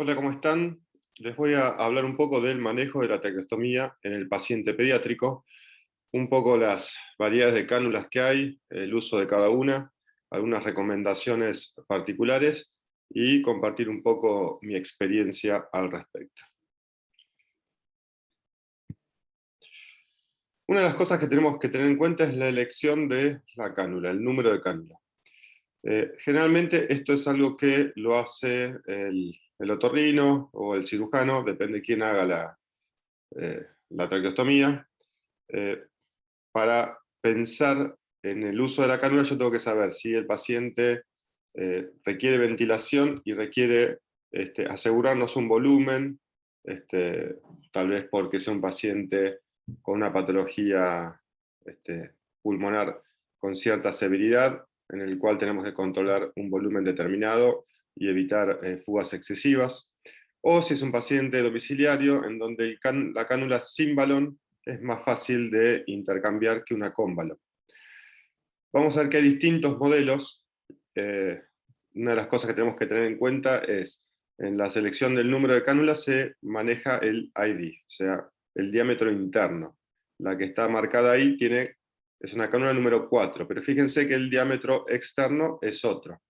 Hola, ¿cómo están? Les voy a hablar un poco del manejo de la traqueostomía en el paciente pediátrico, un poco las variedades de cánulas que hay, el uso de cada una, algunas recomendaciones particulares y compartir un poco mi experiencia al respecto. Una de las cosas que tenemos que tener en cuenta es la elección de la cánula, el número de cánula. Generalmente esto es algo que lo hace el otorrino o el cirujano, depende de quién haga la traqueostomía. Para pensar en el uso de la cánula yo tengo que saber si el paciente requiere ventilación y requiere asegurarnos un volumen, tal vez porque sea un paciente con una patología pulmonar con cierta severidad, en el cual tenemos que controlar un volumen determinado y evitar fugas excesivas, o si es un paciente domiciliario en donde la cánula sin balón es más fácil de intercambiar que una con balón. Vamos a ver que hay distintos modelos. Una de las cosas que tenemos que tener en cuenta es, en la selección del número de cánulas se maneja el ID, o sea, el diámetro interno. La que está marcada ahí es una cánula número 4, pero fíjense que el diámetro externo es otro.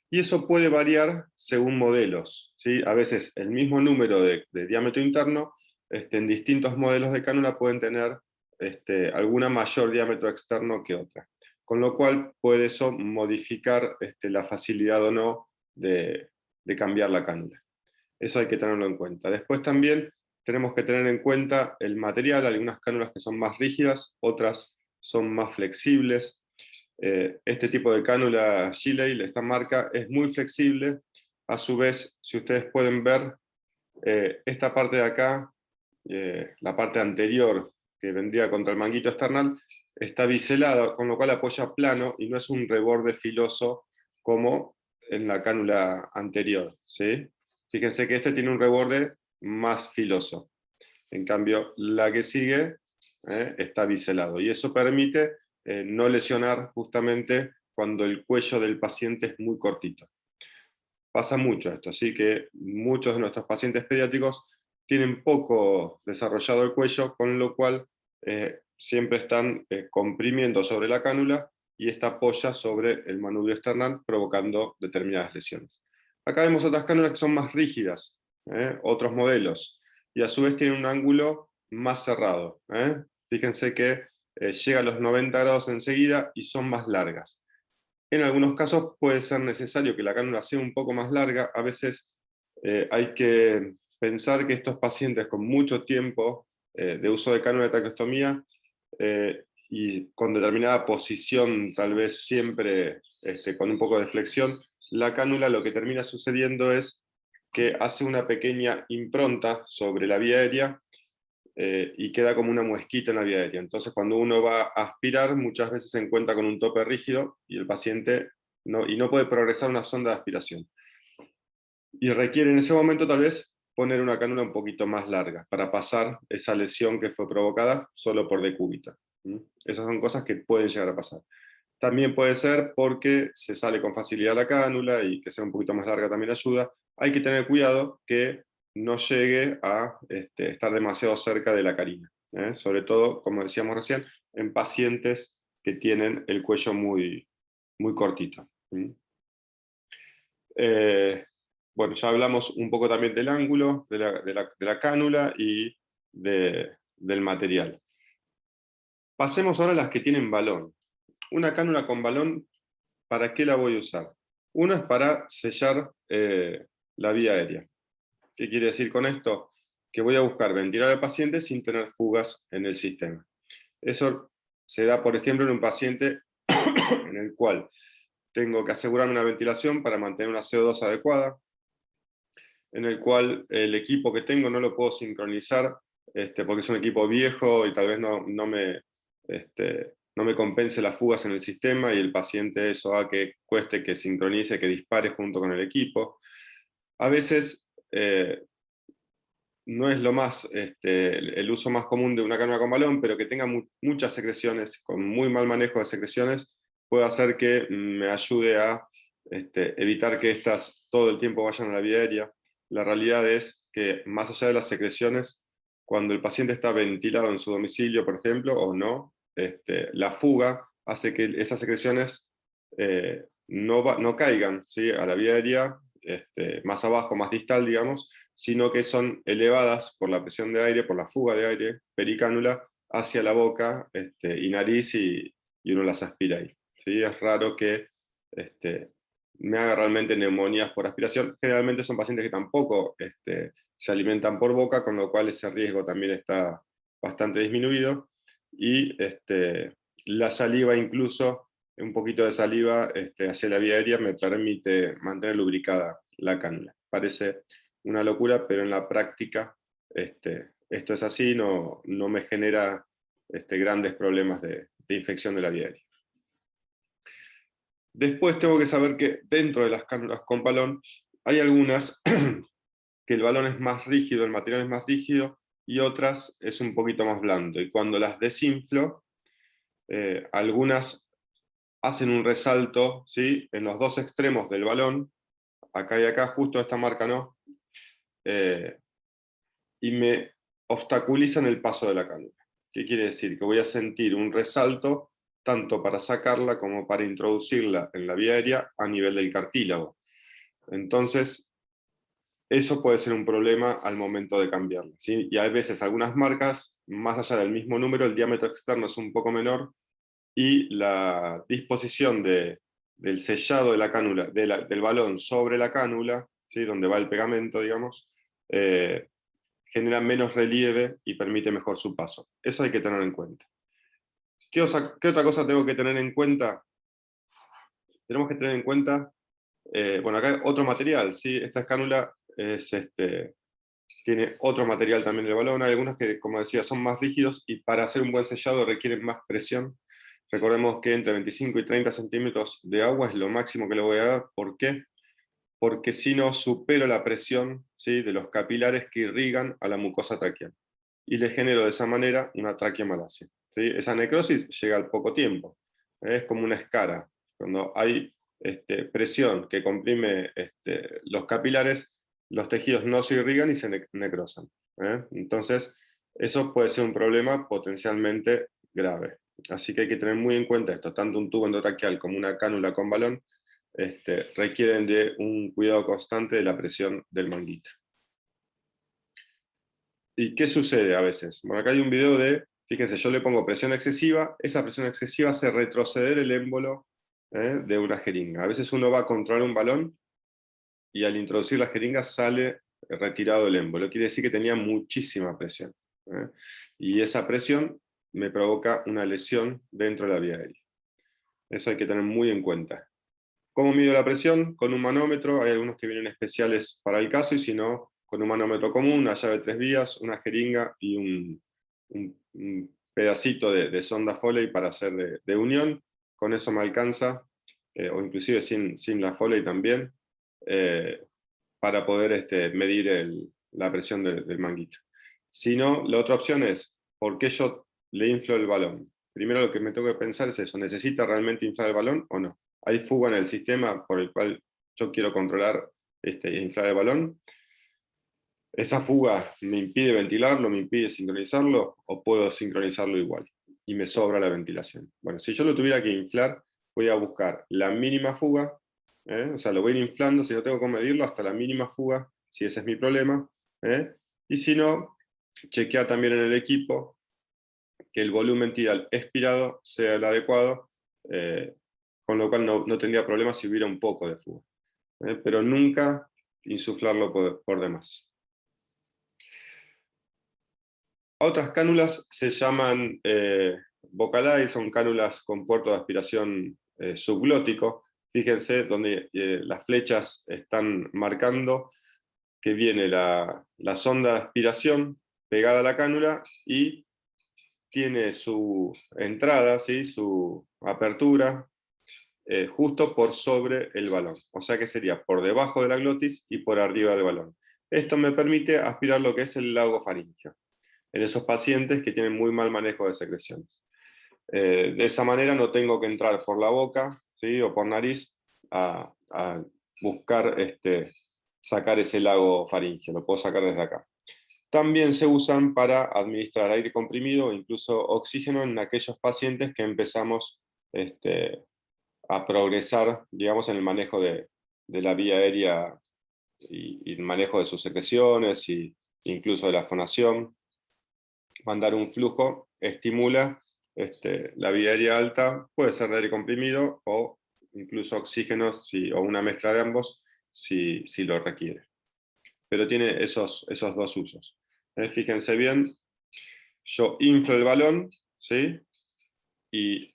Y eso puede variar según modelos, ¿sí? A veces el mismo número de diámetro interno, en distintos modelos de cánula pueden tener alguna mayor diámetro externo que otra. Con lo cual puede eso modificar la facilidad o no de cambiar la cánula. Eso hay que tenerlo en cuenta. Después también tenemos que tener en cuenta el material, algunas cánulas que son más rígidas, otras son más flexibles. Este tipo de cánula Giley, esta marca, es muy flexible. A su vez, si ustedes pueden ver, esta parte de acá, la parte anterior que vendría contra el manguito external, está biselada, con lo cual apoya plano y no es un reborde filoso como en la cánula anterior, ¿sí? Fíjense que este tiene un reborde más filoso. En cambio, la que sigue está biselado. Y eso permite no lesionar justamente cuando el cuello del paciente es muy cortito. Pasa mucho esto, así que muchos de nuestros pacientes pediátricos tienen poco desarrollado el cuello, con lo cual siempre están comprimiendo sobre la cánula y esta apoya sobre el manubrio external, provocando determinadas lesiones. Acá vemos otras cánulas que son más rígidas, otros modelos, y a su vez tienen un ángulo más cerrado. Fíjense que llega a los 90 grados enseguida y son más largas. En algunos casos puede ser necesario que la cánula sea un poco más larga. A veces hay que pensar que estos pacientes con mucho tiempo de uso de cánula de traqueostomía y con determinada posición, tal vez siempre con un poco de flexión, la cánula lo que termina sucediendo es que hace una pequeña impronta sobre la vía aérea y queda como una muesquita en la vía aérea. Entonces cuando uno va a aspirar, muchas veces se encuentra con un tope rígido y el paciente no puede progresar una sonda de aspiración. Y requiere en ese momento tal vez poner una cánula un poquito más larga para pasar esa lesión que fue provocada solo por decúbito. Esas son cosas que pueden llegar a pasar. También puede ser porque se sale con facilidad la cánula y que sea un poquito más larga también ayuda. Hay que tener cuidado que no llegue a estar demasiado cerca de la carina. Sobre todo, como decíamos recién, en pacientes que tienen el cuello muy, muy cortito. Bueno, ya hablamos un poco también del ángulo de la cánula y del material. Pasemos ahora a las que tienen balón. Una cánula con balón, ¿para qué la voy a usar? Una es para sellar la vía aérea. ¿Qué quiere decir con esto? Que voy a buscar ventilar al paciente sin tener fugas en el sistema. Eso se da, por ejemplo, en un paciente en el cual tengo que asegurarme una ventilación para mantener una CO2 adecuada, en el cual el equipo que tengo no lo puedo sincronizar porque es un equipo viejo y tal vez no me compense las fugas en el sistema y el paciente eso haga que cueste que sincronice, que dispare junto con el equipo. A veces no es el uso más común de una cánula con balón, pero que tenga muchas secreciones, con muy mal manejo de secreciones, puede hacer que me ayude a evitar que estas todo el tiempo vayan a la vía aérea. la realidad es que más allá de las secreciones, cuando el paciente está ventilado en su domicilio, por ejemplo, o no, la fuga hace que esas secreciones no caigan, ¿sí?, a la vía aérea, más abajo, más distal, digamos, sino que son elevadas por la presión de aire, por la fuga de aire pericánula, hacia la boca y nariz, y uno las aspira ahí. ¿Sí? Es raro que me haga realmente neumonías por aspiración. Generalmente son pacientes que tampoco se alimentan por boca, con lo cual ese riesgo también está bastante disminuido. Y la saliva, incluso un poquito de saliva hacia la vía aérea, me permite mantener lubricada la cánula. Parece una locura, pero en la práctica esto es así, no me genera grandes problemas de infección de la vía aérea. Después tengo que saber que dentro de las cánulas con balón hay algunas que el balón es más rígido, el material es más rígido, y otras es un poquito más blando. Y cuando las desinflo, algunas hacen un resalto, ¿sí?, en los dos extremos del balón, acá y acá, justo esta marca no, y me obstaculizan el paso de la cánula. ¿Qué quiere decir? Que voy a sentir un resalto tanto para sacarla como para introducirla en la vía aérea a nivel del cartílago. Entonces, eso puede ser un problema al momento de cambiarla, ¿sí? Y hay veces algunas marcas, más allá del mismo número, el diámetro externo es un poco menor, y la disposición del sellado de la cánula, del balón sobre la cánula, ¿sí?, donde va el pegamento, digamos, genera menos relieve y permite mejor su paso. Eso hay que tener en cuenta. ¿Qué otra cosa tengo que tener en cuenta? Tenemos que tener en cuenta, bueno, acá hay otro material, ¿sí? Esta cánula tiene otro material también del balón. Hay algunos que, como decía, son más rígidos, y para hacer un buen sellado requieren más presión. Recordemos que entre 25 y 30 centímetros de agua es lo máximo que le voy a dar. ¿Por qué? Porque si no, supero la presión, ¿sí?, de los capilares que irrigan a la mucosa traqueal, y le genero de esa manera una traqueomalacia, ¿sí? Esa necrosis llega al poco tiempo, es como una escara. Cuando hay presión que comprime los capilares, los tejidos no se irrigan y se necrosan. Entonces, eso puede ser un problema potencialmente grave. Así que hay que tener muy en cuenta esto, tanto un tubo endotraqueal como una cánula con balón requieren de un cuidado constante de la presión del manguito. ¿Y qué sucede a veces? Bueno, acá hay un video fíjense, yo le pongo presión excesiva, esa presión excesiva hace retroceder el émbolo de una jeringa. A veces uno va a controlar un balón y al introducir la jeringa sale retirado el émbolo. Quiere decir que tenía muchísima presión. Y esa presión me provoca una lesión dentro de la vía aérea. Eso hay que tener muy en cuenta. ¿Cómo mido la presión? Con un manómetro. Hay algunos que vienen especiales para el caso, y si no, con un manómetro común, una llave de 3 vías, una jeringa y un pedacito de sonda Foley para hacer de unión. Con eso me alcanza, o inclusive sin la Foley también, para poder medir la presión del manguito. Si no, la otra opción es, ¿por qué yo le inflo el balón? Primero lo que me tengo que pensar es eso, ¿necesita realmente inflar el balón o no? ¿Hay fuga en el sistema por el cual yo quiero controlar e inflar el balón? ¿Esa fuga me impide ventilarlo, me impide sincronizarlo, o puedo sincronizarlo igual y me sobra la ventilación? Bueno, si yo lo tuviera que inflar, voy a buscar la mínima fuga, o sea, lo voy a ir inflando, si no tengo que medirlo, hasta la mínima fuga, si ese es mi problema, y si no, chequear también en el equipo que el volumen tidal expirado sea el adecuado, con lo cual no tendría problema si hubiera un poco de fuga, pero nunca insuflarlo por demás. Otras cánulas se llaman Vocalize, son cánulas con puerto de aspiración subglótico. Fíjense donde las flechas están marcando que viene la sonda de aspiración pegada a la cánula, y tiene su entrada, ¿sí?, su apertura, justo por sobre el balón. O sea que sería por debajo de la glotis y por arriba del balón. Esto me permite aspirar lo que es el lago faríngeo en esos pacientes que tienen muy mal manejo de secreciones. De esa manera no tengo que entrar por la boca, ¿sí?, o por nariz a buscar sacar ese lago faríngeo, lo puedo sacar desde acá. También se usan para administrar aire comprimido o incluso oxígeno en aquellos pacientes que empezamos a progresar, digamos, en el manejo de la vía aérea y el manejo de sus secreciones e incluso de la fonación. Mandar un flujo estimula la vía aérea alta, puede ser de aire comprimido o incluso oxígeno o una mezcla de ambos si lo requiere. Pero tiene esos dos usos. Fíjense bien, yo inflo el balón, ¿sí? Y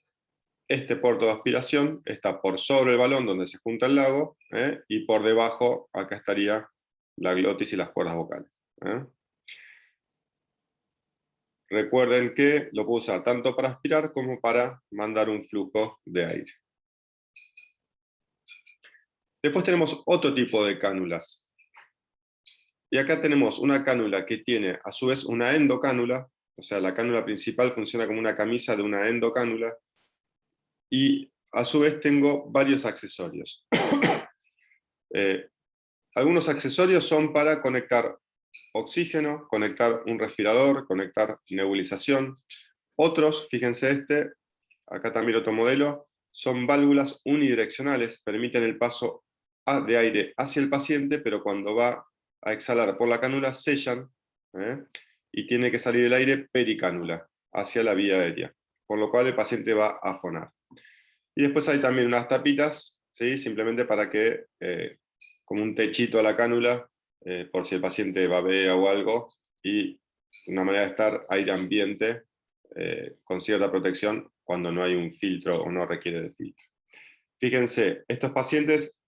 este puerto de aspiración está por sobre el balón donde se junta el lago, y por debajo acá estaría la glotis y las cuerdas vocales. Recuerden que lo puedo usar tanto para aspirar como para mandar un flujo de aire. Después tenemos otro tipo de cánulas. Y acá tenemos una cánula que tiene a su vez una endocánula, o sea, la cánula principal funciona como una camisa de una endocánula, y a su vez tengo varios accesorios. Algunos accesorios son para conectar oxígeno, conectar un respirador, conectar nebulización. Otros, fíjense acá también otro modelo, son válvulas unidireccionales, permiten el paso de aire hacia el paciente, pero cuando va a exhalar por la cánula sellan, y tiene que salir el aire pericánula, hacia la vía aérea, por lo cual el paciente va a fonar. Y después hay también unas tapitas, ¿sí? Simplemente para que, como un techito a la cánula, por si el paciente babea o algo, y una manera de estar aire ambiente, con cierta protección cuando no hay un filtro o no requiere de filtro. Fíjense, estos pacientes,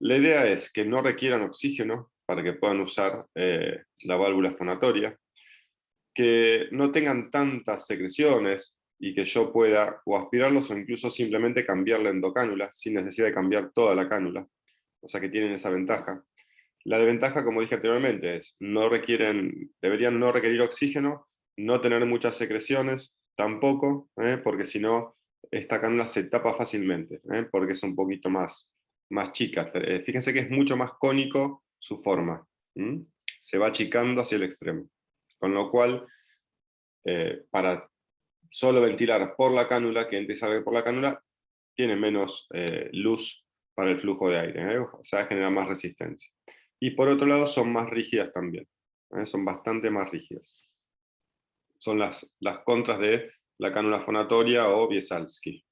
la idea es que no requieran oxígeno para que puedan usar la válvula fonatoria, que no tengan tantas secreciones y que yo pueda o aspirarlos o incluso simplemente cambiar la endocánula sin necesidad de cambiar toda la cánula, o sea que tienen esa ventaja. La desventaja, como dije anteriormente, es deberían no requerir oxígeno, no tener muchas secreciones, tampoco, porque si no, esta cánula se tapa fácilmente, porque es un poquito más chica. Fíjense que es mucho más cónico su forma, se va achicando hacia el extremo. Con lo cual, para solo ventilar por la cánula, que entre y salga por la cánula, tiene menos luz para el flujo de aire, o sea, genera más resistencia. Y por otro lado son más rígidas también, son bastante más rígidas. Son las contras de la cánula fonatoria o Wiesalski.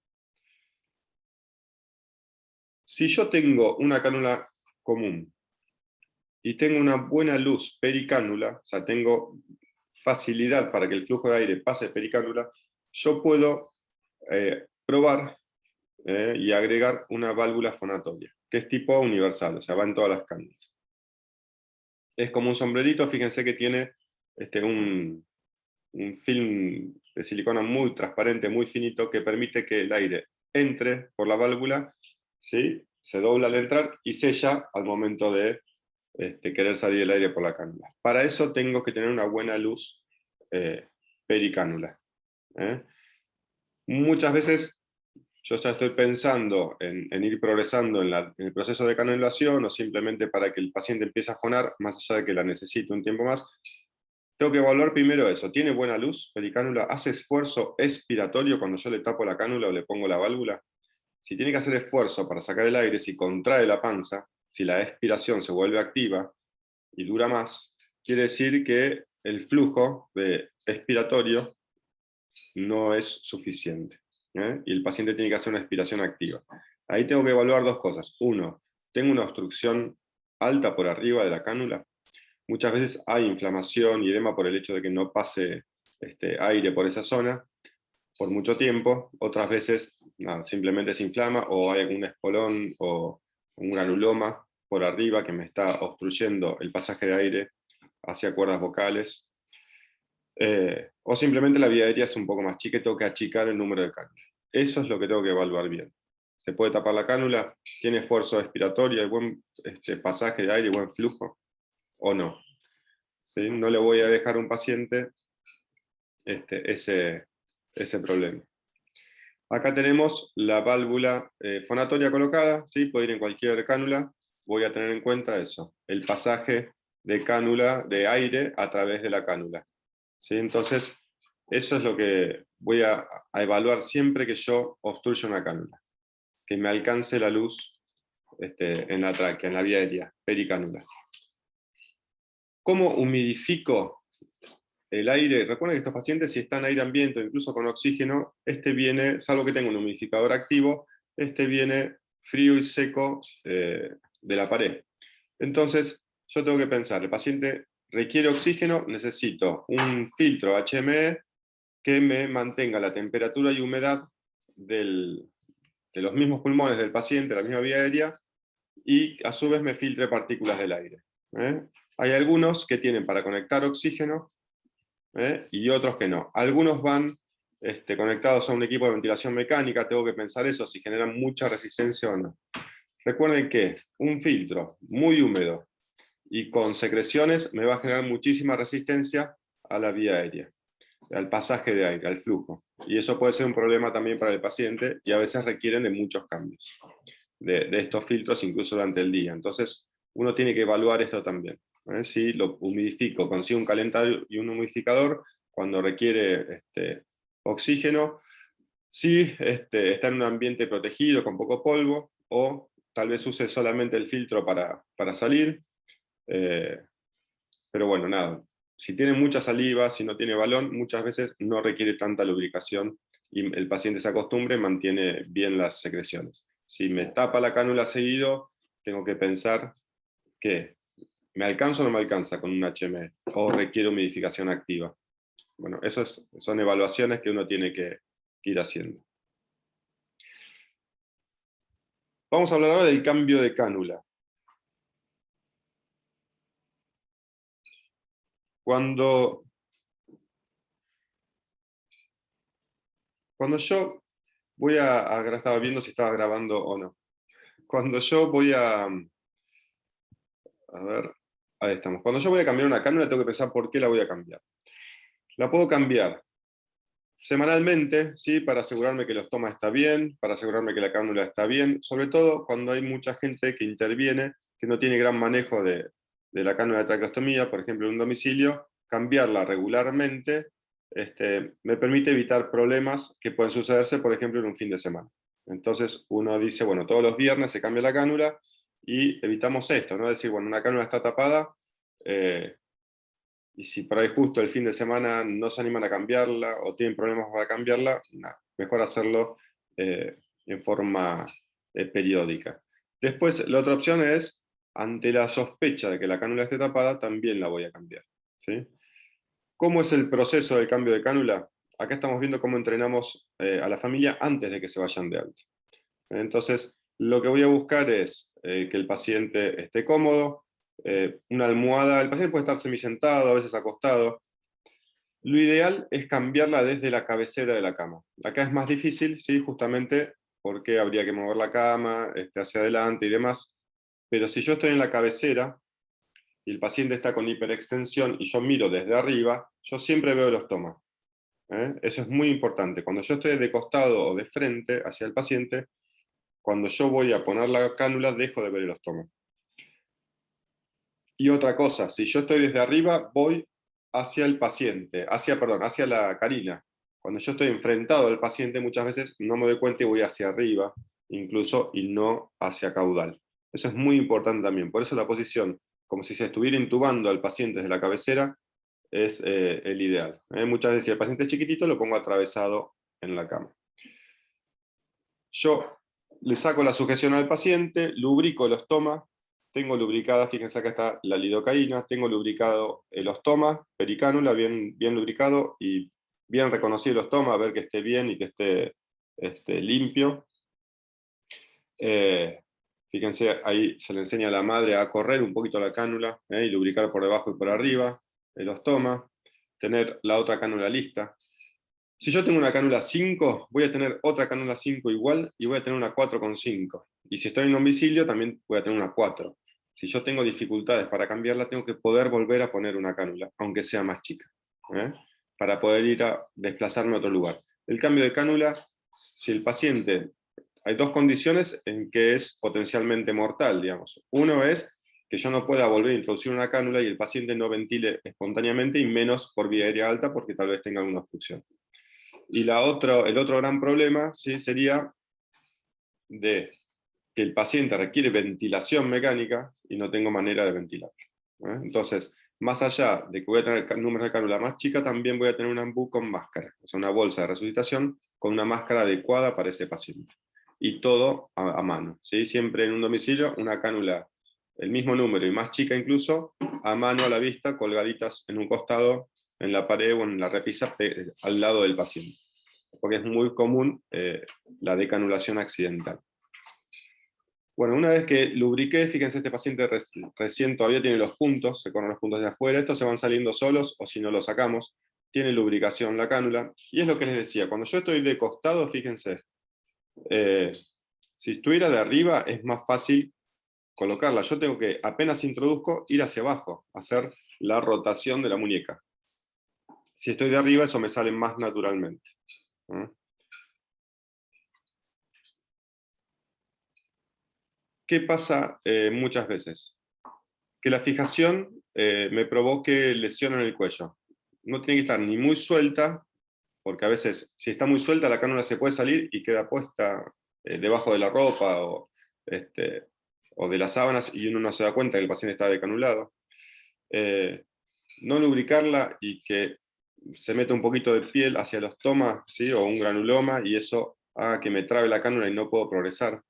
Si yo tengo una cánula común y tengo una buena luz pericánula, o sea, tengo facilidad para que el flujo de aire pase pericánula, yo puedo probar y agregar una válvula fonatoria, que es tipo universal, o sea, va en todas las cánulas. Es como un sombrerito, fíjense que tiene un film de silicona muy transparente, muy finito, que permite que el aire entre por la válvula, ¿sí? Se dobla al entrar y sella al momento de querer salir el aire por la cánula. Para eso tengo que tener una buena luz pericánula. Muchas veces yo ya estoy pensando en ir progresando en el proceso de canulación, o simplemente para que el paciente empiece a fonar, más allá de que la necesite un tiempo más. Tengo que evaluar primero eso. ¿Tiene buena luz pericánula? ¿Hace esfuerzo expiratorio cuando yo le tapo la cánula o le pongo la válvula? Si tiene que hacer esfuerzo para sacar el aire, si contrae la panza, si la expiración se vuelve activa y dura más, quiere decir que el flujo expiratorio no es suficiente, y el paciente tiene que hacer una expiración activa. Ahí tengo que evaluar dos cosas. Uno, ¿tengo una obstrucción alta por arriba de la cánula? Muchas veces hay inflamación y edema por el hecho de que no pase aire por esa zona por mucho tiempo. Otras veces simplemente se inflama, o hay algún espolón o un granuloma por arriba que me está obstruyendo el pasaje de aire hacia cuerdas vocales. O simplemente la vía aérea es un poco más chica y tengo que achicar el número de cánulas. Eso es lo que tengo que evaluar bien. ¿Se puede tapar la cánula? ¿Tiene esfuerzo expiratorio? ¿Hay buen pasaje de aire, buen flujo? ¿O no? ¿Sí? No le voy a dejar a un paciente ese problema. Acá tenemos la válvula fonatoria colocada, ¿sí? Puede ir en cualquier cánula. voy a tener en cuenta eso, el pasaje de cánula, de aire a través de la cánula. ¿Sí? Entonces, eso es lo que voy a evaluar siempre que yo obstruya una cánula, que me alcance la luz en la tráquea, en la vía aérea, pericánula. ¿Cómo humidifico el aire? Recuerden que estos pacientes, si están en aire ambiente o incluso con oxígeno, viene, salvo que tenga un humidificador activo, viene frío y seco de la pared. Entonces, yo tengo que pensar, el paciente requiere oxígeno, necesito un filtro HME que me mantenga la temperatura y humedad de los mismos pulmones del paciente, la misma vía aérea, y a su vez me filtre partículas del aire. Hay algunos que tienen para conectar oxígeno y otros que no. Algunos van conectados a un equipo de ventilación mecánica, tengo que pensar eso, si generan mucha resistencia o no. Recuerden que un filtro muy húmedo y con secreciones me va a generar muchísima resistencia a la vía aérea, al pasaje de aire, al flujo. Y eso puede ser un problema también para el paciente y a veces requieren de muchos cambios de estos filtros incluso durante el día. Entonces uno tiene que evaluar esto también. Si lo humidifico, consigo un calentador y un humidificador cuando requiere oxígeno, si está en un ambiente protegido con poco polvo, o tal vez use solamente el filtro para salir. Pero bueno, nada, si tiene mucha saliva, si no tiene balón, muchas veces no requiere tanta lubricación y el paciente se acostumbra y mantiene bien las secreciones. Si me tapa la cánula seguido, tengo que pensar que ¿me alcanza o no me alcanza con un HME? ¿O requiere humidificación activa? Bueno, son evaluaciones que uno tiene que ir haciendo. Vamos a hablar ahora del cambio de cánula. Cuando yo voy ahora estaba viendo si estaba grabando o no. Cuando yo voy a ver, ahí estamos. Cuando yo voy a cambiar una cánula, tengo que pensar por qué la voy a cambiar. La puedo cambiar semanalmente, ¿sí? Para asegurarme que el estoma está bien, para asegurarme que la cánula está bien, sobre todo cuando hay mucha gente que interviene, que no tiene gran manejo de la cánula de traqueostomía, por ejemplo, en un domicilio, cambiarla regularmente me permite evitar problemas que pueden sucederse, por ejemplo, en un fin de semana. Entonces uno dice, bueno, todos los viernes se cambia la cánula y evitamos esto, ¿no? Es decir, bueno, una cánula está tapada, y si por ahí justo el fin de semana no se animan a cambiarla o tienen problemas para cambiarla, mejor hacerlo en forma periódica. Después, la otra opción es, ante la sospecha de que la cánula esté tapada, también la voy a cambiar. ¿Sí? ¿Cómo es el proceso del cambio de cánula? Acá estamos viendo cómo entrenamos a la familia antes de que se vayan de alta. Entonces, lo que voy a buscar es que el paciente esté cómodo, una almohada, el paciente puede estar semisentado, a veces acostado. Lo ideal es cambiarla desde la cabecera de la cama. Acá es más difícil, ¿sí? Justamente porque habría que mover la cama hacia adelante y demás. Pero si yo estoy en la cabecera y el paciente está con hiperextensión y yo miro desde arriba, yo siempre veo el estoma. Eso es muy importante. Cuando yo estoy de costado o de frente hacia el paciente, cuando yo voy a poner la cánula, dejo de ver el estoma. Y otra cosa, si yo estoy desde arriba, voy hacia el paciente, hacia la carina. Cuando yo estoy enfrentado al paciente, muchas veces no me doy cuenta y voy hacia arriba, incluso, y no hacia caudal. Eso es muy importante también. Por eso la posición, como si se estuviera intubando al paciente desde la cabecera, es el ideal. Muchas veces, si el paciente es chiquitito, lo pongo atravesado en la cama. Yo le saco la sujeción al paciente, lubrico el estoma, tengo lubricada, fíjense acá está la lidocaína, tengo lubricado el ostoma, pericánula, bien lubricado y bien reconocido el ostoma, a ver que esté bien y que esté limpio. Fíjense, ahí se le enseña a la madre a correr un poquito la cánula y lubricar por debajo y por arriba el ostoma, tener la otra cánula lista. Si yo tengo una cánula 5, voy a tener otra cánula 5 igual y voy a tener una 4,5. Y si estoy en domicilio, también voy a tener una 4. Si yo tengo dificultades para cambiarla, tengo que poder volver a poner una cánula, aunque sea más chica, para poder ir a desplazarme a otro lugar. El cambio de cánula, si el paciente hay dos condiciones en que es potencialmente mortal, digamos. Uno es que yo no pueda volver a introducir una cánula y el paciente no ventile espontáneamente, y menos por vía aérea alta, porque tal vez tenga alguna obstrucción. Y el otro gran problema, ¿sí?, sería de que el paciente requiere ventilación mecánica y no tengo manera de ventilarlo. Entonces, más allá de que voy a tener números de cánula más chica, también voy a tener un ambú con máscara, o sea, una bolsa de resucitación con una máscara adecuada para ese paciente. Y todo a mano, ¿sí? Siempre en un domicilio, una cánula, el mismo número y más chica incluso, a mano a la vista, colgaditas en un costado, en la pared o en la repisa, al lado del paciente. Porque es muy común la decanulación accidental. Bueno, una vez que lubriqué, fíjense, este paciente recién todavía tiene los puntos, se corren los puntos de afuera, estos se van saliendo solos, o si no los sacamos, tiene lubricación la cánula, y es lo que les decía, cuando yo estoy de costado, fíjense, si estuviera de arriba es más fácil colocarla, yo tengo que, apenas introduzco, ir hacia abajo, hacer la rotación de la muñeca. Si estoy de arriba, eso me sale más naturalmente. ¿Qué pasa muchas veces? Que la fijación me provoque lesión en el cuello. No tiene que estar ni muy suelta, porque a veces, si está muy suelta, la cánula se puede salir y queda puesta debajo de la ropa o de las sábanas, y uno no se da cuenta que el paciente está decanulado. No lubricarla y que se meta un poquito de piel hacia el ostoma, ¿sí?, o un granuloma, y eso haga que me trabe la cánula y no puedo progresar.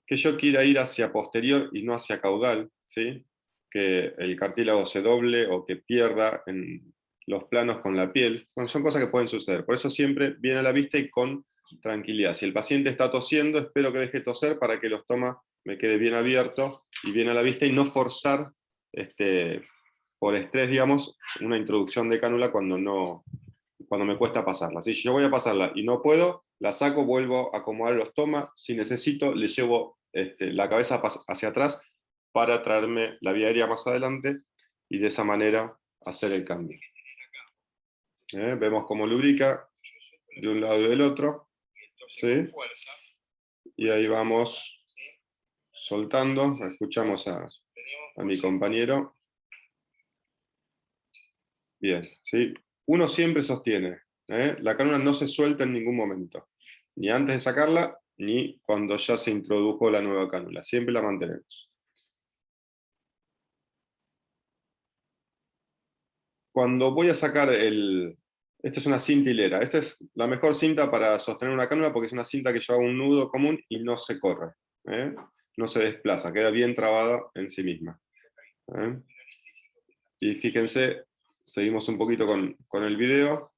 Que yo quiera ir hacia posterior y no hacia caudal, ¿sí?, que el cartílago se doble o que pierda en los planos con la piel. Bueno, son cosas que pueden suceder. Por eso siempre viene a la vista y con tranquilidad. Si el paciente está tosiendo, espero que deje toser para que el estoma me quede bien abierto y bien a la vista, y no forzar por estrés, digamos, una introducción de cánula cuando me cuesta pasarla. Si yo voy a pasarla y no puedo, la saco, vuelvo a acomodar el estoma. Si necesito, le llevo la cabeza hacia atrás para traerme la vía aérea más adelante, y de esa manera hacer el cambio. Vemos cómo lubrica de un lado y del otro, ¿sí? Y ahí vamos soltando. Escuchamos a mi compañero. Bien, ¿sí? Uno siempre sostiene, la cánula no se suelta en ningún momento, ni antes de sacarla, ni cuando ya se introdujo la nueva cánula, siempre la mantenemos. Cuando voy a sacar esta es una cinta hilera, esta es la mejor cinta para sostener una cánula, porque es una cinta que yo hago un nudo común y no se corre, no se desplaza, queda bien trabada en sí misma. Y fíjense, seguimos un poquito con el video.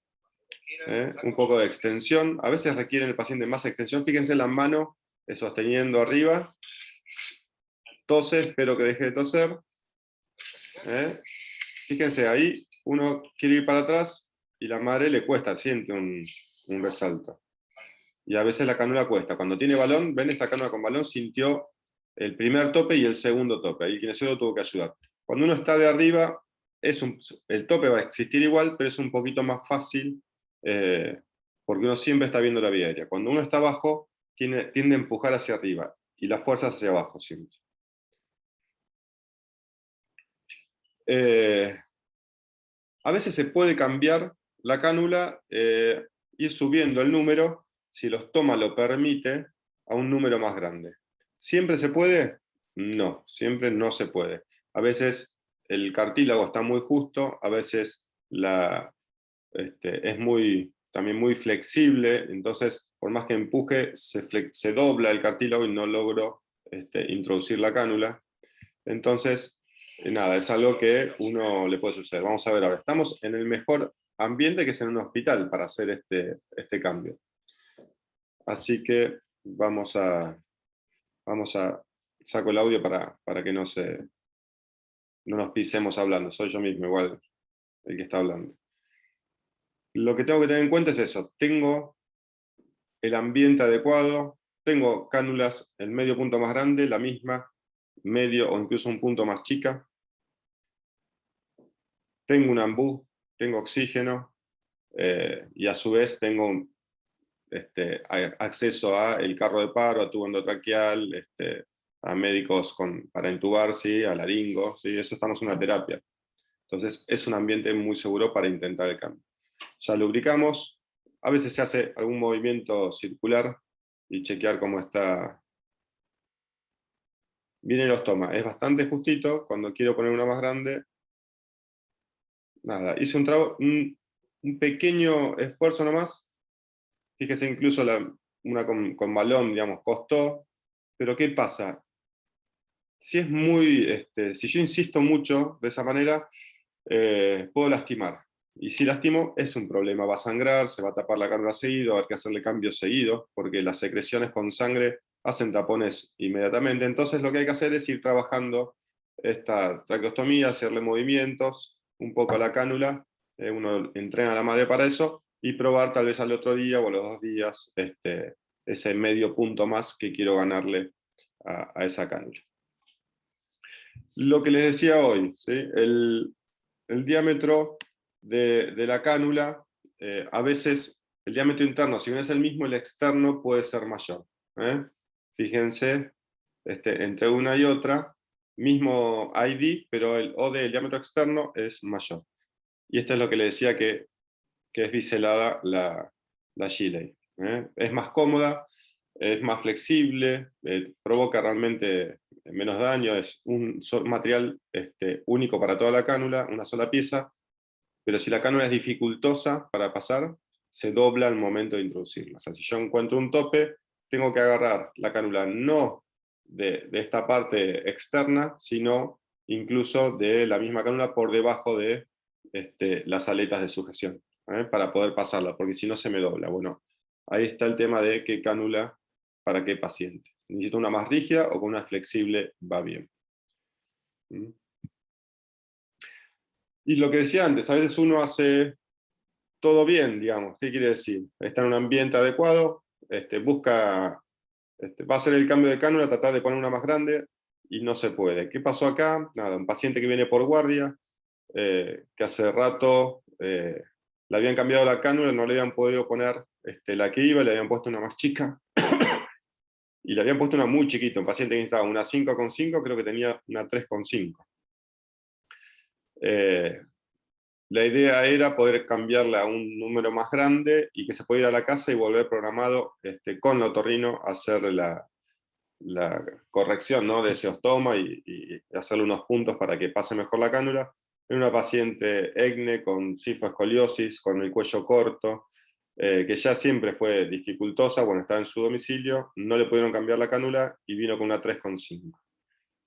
Un poco de extensión, a veces requiere el paciente más extensión. Fíjense la mano sosteniendo arriba, tose, espero que deje de toser. Fíjense, ahí uno quiere ir para atrás y la madre le cuesta, siente un resalto. Y a veces la cánula cuesta. Cuando tiene balón, ven, esta cánula con balón sintió el primer tope y el segundo tope, ahí el kinesiólogo tuvo que ayudar. Cuando uno está de arriba, el tope va a existir igual, pero es un poquito más fácil, porque uno siempre está viendo la vía aérea. Cuando uno está abajo, tiende a empujar hacia arriba, y la fuerza hacia abajo siempre. A veces se puede cambiar la cánula, ir subiendo el número, si el estoma lo permite, a un número más grande. ¿Siempre se puede? No, siempre no se puede. A veces el cartílago está muy justo, a veces es también muy flexible, entonces por más que empuje, se dobla el cartílago y no logro introducir la cánula. Entonces, nada, es algo que uno le puede suceder. Vamos a ver ahora. Estamos en el mejor ambiente, que es en un hospital, para hacer este cambio. Así que vamos a saco el audio para que no nos pisemos hablando. Soy yo mismo igual el que está hablando. Lo que tengo que tener en cuenta es eso. Tengo el ambiente adecuado, tengo cánulas el medio punto más grande, la misma, medio o incluso un punto más chica. Tengo un ambú, tengo oxígeno, y a su vez tengo acceso a el carro de paro, a tubo endotraqueal, a médicos para intubar, ¿sí? A laringo, ¿sí? Eso estamos en una terapia. Entonces es un ambiente muy seguro para intentar el cambio. Ya lubricamos, a veces se hace algún movimiento circular y chequear cómo está. Viene los toma, es bastante justito, cuando quiero poner una más grande, nada, hice un pequeño esfuerzo nomás, fíjese incluso una con balón, digamos, costó, pero ¿qué pasa? Si es si yo insisto mucho de esa manera, puedo lastimar. Y si lastimo, es un problema, va a sangrar, se va a tapar la cánula seguido, hay que hacerle cambios seguidos, porque las secreciones con sangre hacen tapones inmediatamente. Entonces lo que hay que hacer es ir trabajando esta traqueostomía, hacerle movimientos, un poco a la cánula, uno entrena a la madre para eso, y probar tal vez al otro día o a los 2 días ese medio punto más que quiero ganarle a esa cánula. Lo que les decía hoy, ¿sí? El diámetro de la cánula, a veces el diámetro interno, si bien es el mismo, el externo puede ser mayor. Fíjense, entre una y otra, mismo ID, pero el OD, el diámetro externo, es mayor. Y esto es lo que le decía que es biselada la Gilei. Es más cómoda, es más flexible, provoca realmente menos daño, es un material único para toda la cánula, una sola pieza, pero si la cánula es dificultosa para pasar, se dobla al momento de introducirla. O sea, si yo encuentro un tope, tengo que agarrar la cánula no de esta parte externa, sino incluso de la misma cánula por debajo de las aletas de sujeción, para poder pasarla, porque si no se me dobla. Bueno, ahí está el tema de qué cánula para qué paciente. ¿Necesito una más rígida o con una flexible va bien? Y lo que decía antes, a veces uno hace todo bien, digamos. ¿Qué quiere decir? Está en un ambiente adecuado, busca, va a hacer el cambio de cánula, tratar de poner una más grande, y no se puede. ¿Qué pasó acá? Nada, un paciente que viene por guardia, que hace rato le habían cambiado la cánula, no le habían podido poner la que iba, le habían puesto una más chica, y le habían puesto una muy chiquita, un paciente que necesitaba una 5,5, creo que tenía una 3,5. La idea era poder cambiarla a un número más grande y que se pudiera ir a la casa y volver programado con el otorrino a hacer la corrección, ¿no?, de ese ostoma y hacerle unos puntos para que pase mejor la cánula. Era una paciente ECNE con cifoescoliosis, con el cuello corto, que ya siempre fue dificultosa, bueno, estaba en su domicilio, no le pudieron cambiar la cánula y vino con una 3,5.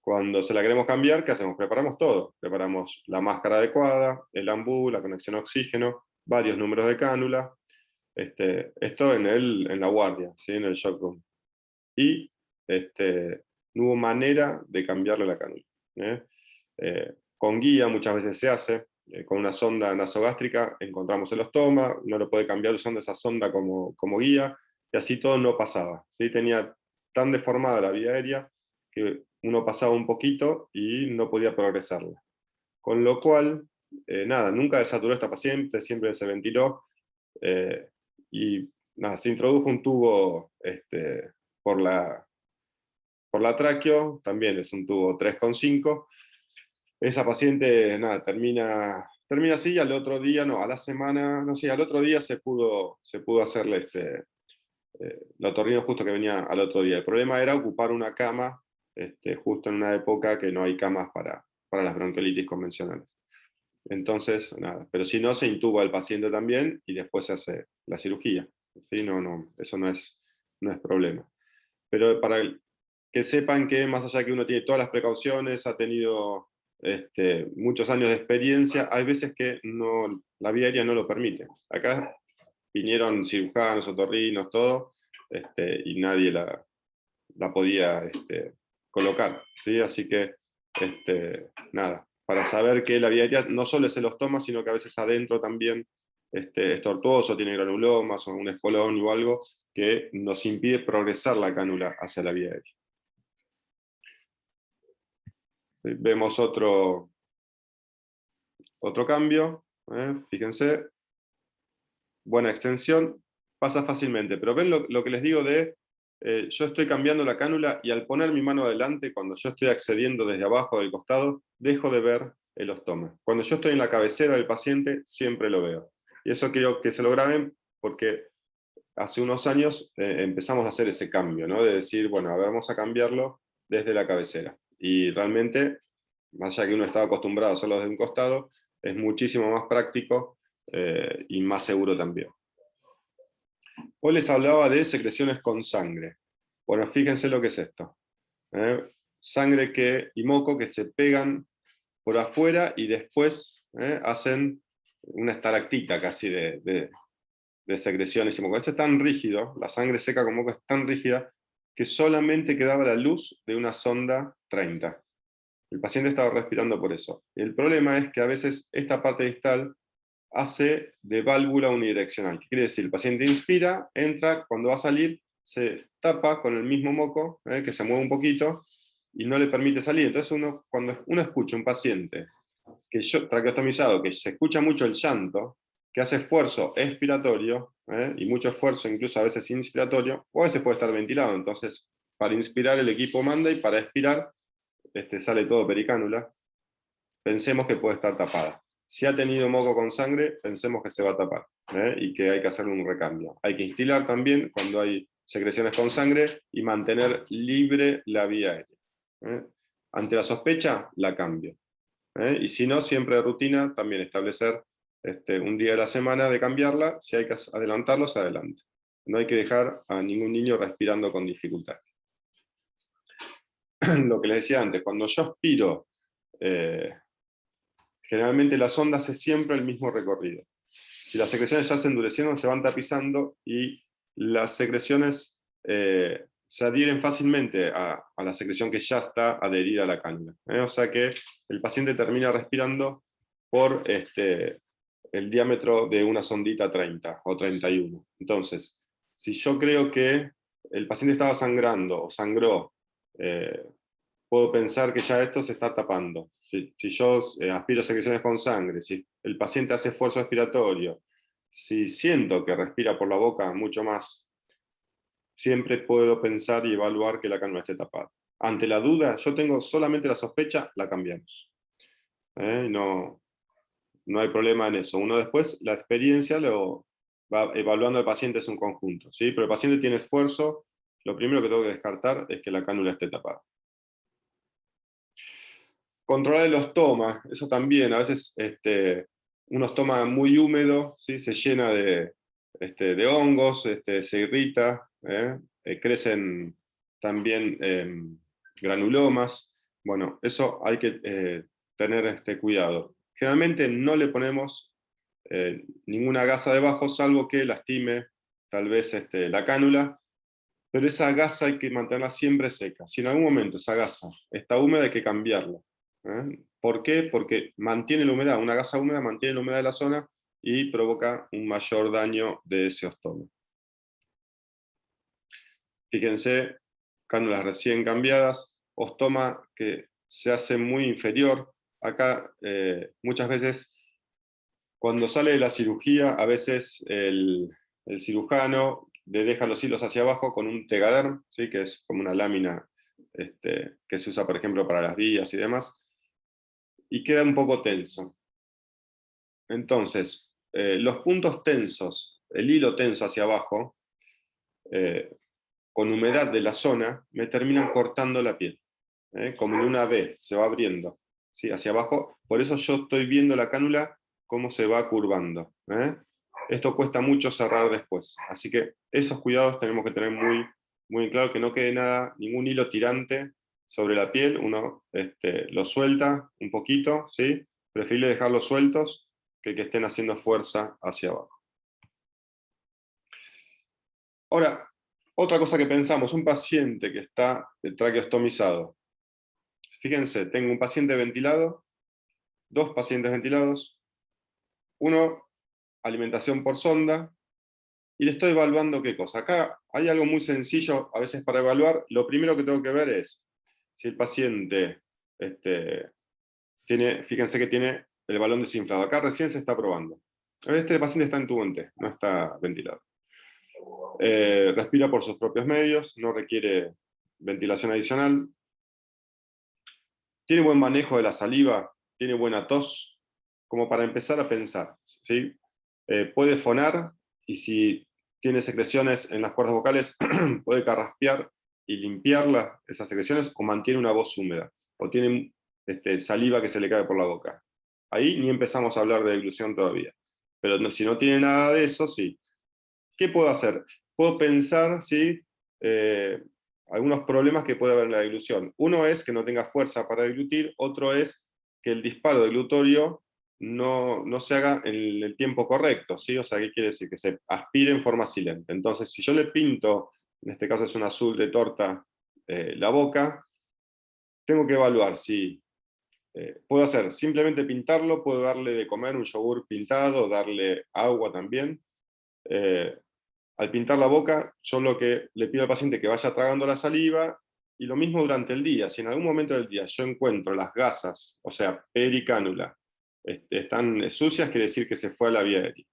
Cuando se la queremos cambiar, ¿qué hacemos? Preparamos todo. Preparamos la máscara adecuada, el ambú, la conexión a oxígeno, varios números de cánula. Esto en la guardia, ¿sí?, en el shock room. Y no hubo manera de cambiarle la cánula. Con guía muchas veces se hace, con una sonda nasogástrica encontramos el ostoma, no lo puede cambiar usando esa sonda como guía, y así todo no pasaba. ¿Sí? Tenía tan deformada la vía aérea que uno pasaba un poquito y no podía progresarla. Con lo cual, nada, nunca desaturó esta paciente, siempre se ventiló, y nada, se introdujo un tubo por la tráqueo, también es un tubo 3,5. Esa paciente, nada, termina así, y al otro día, no, a la semana, no sé, al otro día se pudo hacerle el otorrino justo que venía al otro día. El problema era ocupar una cama, justo en una época que no hay camas para las bronquiolitis convencionales. Entonces, nada, pero si no, se intuba al paciente también y después se hace la cirugía. ¿Sí? No, eso no es problema. Pero para que sepan que más allá de que uno tiene todas las precauciones, ha tenido muchos años de experiencia, hay veces que la vía aérea no lo permite. Acá vinieron cirujanos, otorrinos, todo, y nadie la podía colocar. ¿Sí? Así que, nada, para saber que la vía aérea no solo es el ostoma, sino que a veces adentro también es tortuoso, tiene granulomas o un espolón o algo que nos impide progresar la cánula hacia la vía aérea. ¿Sí? Vemos otro cambio, fíjense, buena extensión. pasa fácilmente. Pero ven lo que les digo de, yo estoy cambiando la cánula y al poner mi mano adelante, cuando yo estoy accediendo desde abajo del costado, dejo de ver el ostoma. Cuando yo estoy en la cabecera del paciente, siempre lo veo. Y eso quiero que se lo graben porque hace unos años empezamos a hacer ese cambio, ¿no? De decir, bueno, a ver, vamos a cambiarlo desde la cabecera. Y realmente, más allá que uno estaba acostumbrado a hacerlo desde un costado, es muchísimo más práctico y más seguro también. Hoy les hablaba de secreciones con sangre. Bueno, fíjense lo que es esto. Sangre y moco que se pegan por afuera y después hacen una estalactita casi de secreciones y moco. Esto es tan rígido, la sangre seca con moco es tan rígida, que solamente quedaba la luz de una sonda 30. El paciente estaba respirando por eso. El problema es que a veces esta parte distal hace de válvula unidireccional. ¿Qué quiere decir? El paciente inspira, entra, cuando va a salir, se tapa con el mismo moco, que se mueve un poquito, y no le permite salir. Entonces cuando uno escucha un paciente traqueostomizado, que se escucha mucho el llanto, que hace esfuerzo expiratorio, y mucho esfuerzo incluso a veces inspiratorio, o a veces puede estar ventilado. Entonces, para inspirar el equipo manda y para expirar sale todo pericánula. Pensemos que puede estar tapada. Si ha tenido moco con sangre, pensemos que se va a tapar y que hay que hacer un recambio. Hay que instilar también cuando hay secreciones con sangre y mantener libre la vía aérea. Ante la sospecha, la cambio. Y si no, siempre de rutina, también establecer un día de la semana de cambiarla. Si hay que adelantarlo, se adelanta. No hay que dejar a ningún niño respirando con dificultad. Lo que les decía antes, cuando yo aspiro, generalmente la sonda hace siempre el mismo recorrido. Si las secreciones ya se endurecieron, se van tapizando y las secreciones se adhieren fácilmente a la secreción que ya está adherida a la cánula. O sea que el paciente termina respirando por el diámetro de una sondita 30 o 31. Entonces, si yo creo que el paciente estaba sangrando o sangró, puedo pensar que ya esto se está tapando. Si yo aspiro secreciones con sangre, si el paciente hace esfuerzo respiratorio, si siento que respira por la boca mucho más, siempre puedo pensar y evaluar que la cánula esté tapada. Ante la duda, yo tengo solamente la sospecha, la cambiamos. No hay problema en eso. Uno después, la experiencia lo va evaluando al paciente, es un conjunto, ¿sí? Pero el paciente tiene esfuerzo, lo primero que tengo que descartar es que la cánula esté tapada. Controlar el ostoma, eso también, a veces un ostoma muy húmedo, ¿sí? Se llena de hongos, se irrita, crecen también granulomas. Bueno, eso hay que tener cuidado. Generalmente no le ponemos ninguna gasa debajo, salvo que lastime tal vez la cánula, pero esa gasa hay que mantenerla siempre seca. Si en algún momento esa gasa está húmeda, hay que cambiarla. ¿Por qué? Porque mantiene la humedad, una gasa húmeda mantiene la humedad de la zona y provoca un mayor daño de ese ostoma. Fíjense, cánulas recién cambiadas, ostoma que se hace muy inferior. Acá muchas veces cuando sale de la cirugía, a veces el cirujano le deja los hilos hacia abajo con un tegaderm, ¿sí? Que es como una lámina que se usa, por ejemplo, para las vías y demás, y queda un poco tenso. Entonces, los puntos tensos, el hilo tenso hacia abajo, con humedad de la zona, me terminan cortando la piel. Como en una V, se va abriendo, ¿sí? Hacia abajo. Por eso yo estoy viendo la cánula cómo se va curvando. Esto cuesta mucho cerrar después. Así que esos cuidados tenemos que tener muy, muy claro, que no quede nada, ningún hilo tirante sobre la piel. Uno lo suelta un poquito, ¿sí? Preferible dejarlos sueltos que estén haciendo fuerza hacia abajo. Ahora, otra cosa que pensamos, un paciente que está traqueostomizado. Fíjense, tengo un paciente ventilado, dos pacientes ventilados, uno, alimentación por sonda, y le estoy evaluando qué cosa. Acá hay algo muy sencillo a veces para evaluar. Lo primero que tengo que ver es si el paciente fíjense que tiene el balón desinflado. Acá recién se está probando. Este paciente está en tubo en T, no está ventilado. Respira por sus propios medios, no requiere ventilación adicional. Tiene buen manejo de la saliva, tiene buena tos, como para empezar a pensar, ¿sí? Puede fonar, y si tiene secreciones en las cuerdas vocales, puede carraspear y limpiar esas secreciones, o mantiene una voz húmeda, o tiene saliva que se le cae por la boca. Ahí ni empezamos a hablar de deglución todavía. Pero no, si no tiene nada de eso, sí. ¿Qué puedo hacer? Puedo pensar, ¿sí? Algunos problemas que puede haber en la deglución. Uno es que no tenga fuerza para deglutir, otro es que el disparo deglutorio no se haga en el tiempo correcto, ¿sí? O sea, ¿qué quiere decir? Que se aspire en forma silente. Entonces, si yo le pinto, en este caso es un azul de torta, la boca, tengo que evaluar si puedo hacer simplemente pintarlo, puedo darle de comer un yogur pintado, darle agua también. Al pintar la boca, yo lo que le pido al paciente que vaya tragando la saliva, y lo mismo durante el día. Si en algún momento del día yo encuentro las gasas, o sea, pericánula, están sucias, quiere decir que se fue a la vía aérea.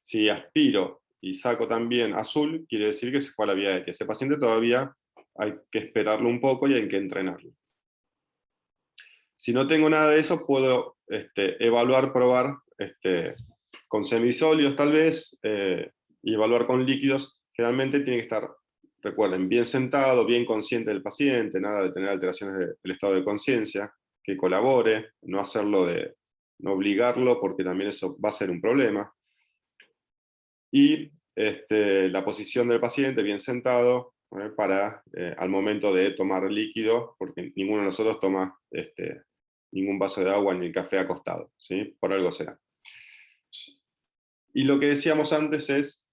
Si aspiro y saco también azul, quiere decir que se fue a la vía aérea. Ese paciente todavía hay que esperarlo un poco y hay que entrenarlo. Si no tengo nada de eso, puedo evaluar, probar con semisólidos tal vez, y evaluar con líquidos. Generalmente tiene que estar, recuerden, bien sentado, bien consciente del paciente, nada de tener alteraciones del estado de conciencia, que colabore, no hacerlo no obligarlo, porque también eso va a ser un problema. Y la posición del paciente, bien sentado, para al momento de tomar líquido, porque ninguno de nosotros toma ningún vaso de agua ni café acostado, ¿sí? Por algo será. Y lo que decíamos antes es,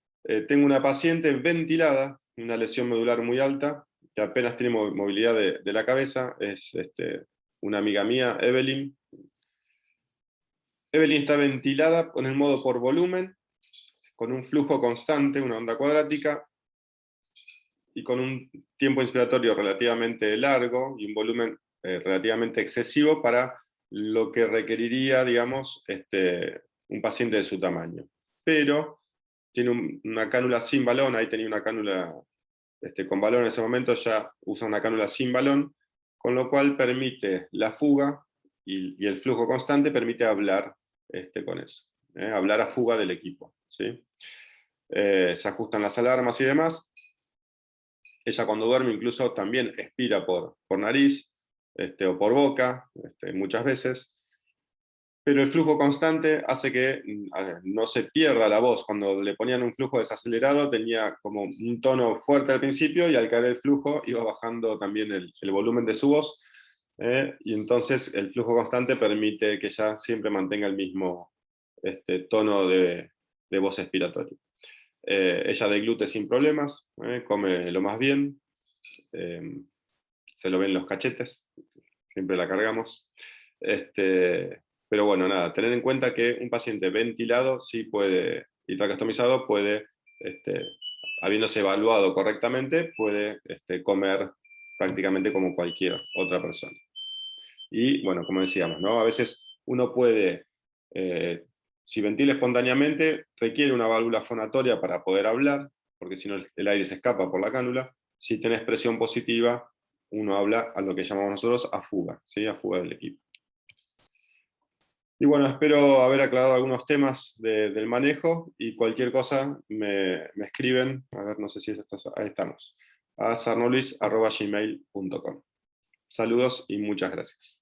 tengo una paciente ventilada, una lesión medular muy alta, que apenas tiene movilidad de la cabeza, es una amiga mía, Evelyn. Evelyn está ventilada con el modo por volumen, con un flujo constante, una onda cuadrática, y con un tiempo inspiratorio relativamente largo y un volumen relativamente excesivo para lo que requeriría, digamos, un paciente de su tamaño. Pero tiene una cánula sin balón, ahí tenía una cánula con balón en ese momento, ya usa una cánula sin balón, con lo cual permite la fuga, y el flujo constante permite hablar con eso, hablar a fuga del equipo, ¿sí? Se ajustan las alarmas y demás. Ella cuando duerme incluso también expira por nariz, o por boca, muchas veces. Pero el flujo constante hace que no se pierda la voz. Cuando le ponían un flujo desacelerado tenía como un tono fuerte al principio, y al caer el flujo iba bajando también el volumen de su voz. Y entonces el flujo constante permite que ella siempre mantenga el mismo tono de voz expiratoria. Ella deglute sin problemas, come lo más bien, se lo ven los cachetes, siempre la cargamos. Pero bueno, nada, tener en cuenta que un paciente ventilado sí puede, y tracostomizado puede, habiéndose evaluado correctamente, puede comer prácticamente como cualquier otra persona. Y bueno, como decíamos, ¿no? A veces uno puede, si ventila espontáneamente, requiere una válvula fonatoria para poder hablar, porque si no el aire se escapa por la cánula. Si tenés presión positiva, uno habla a lo que llamamos nosotros a fuga, ¿sí? A fuga del equipo. Y bueno, espero haber aclarado algunos temas del manejo, y cualquier cosa me escriben, a ver, no sé si ahí estamos, a sarnolis@gmail.com. Saludos y muchas gracias.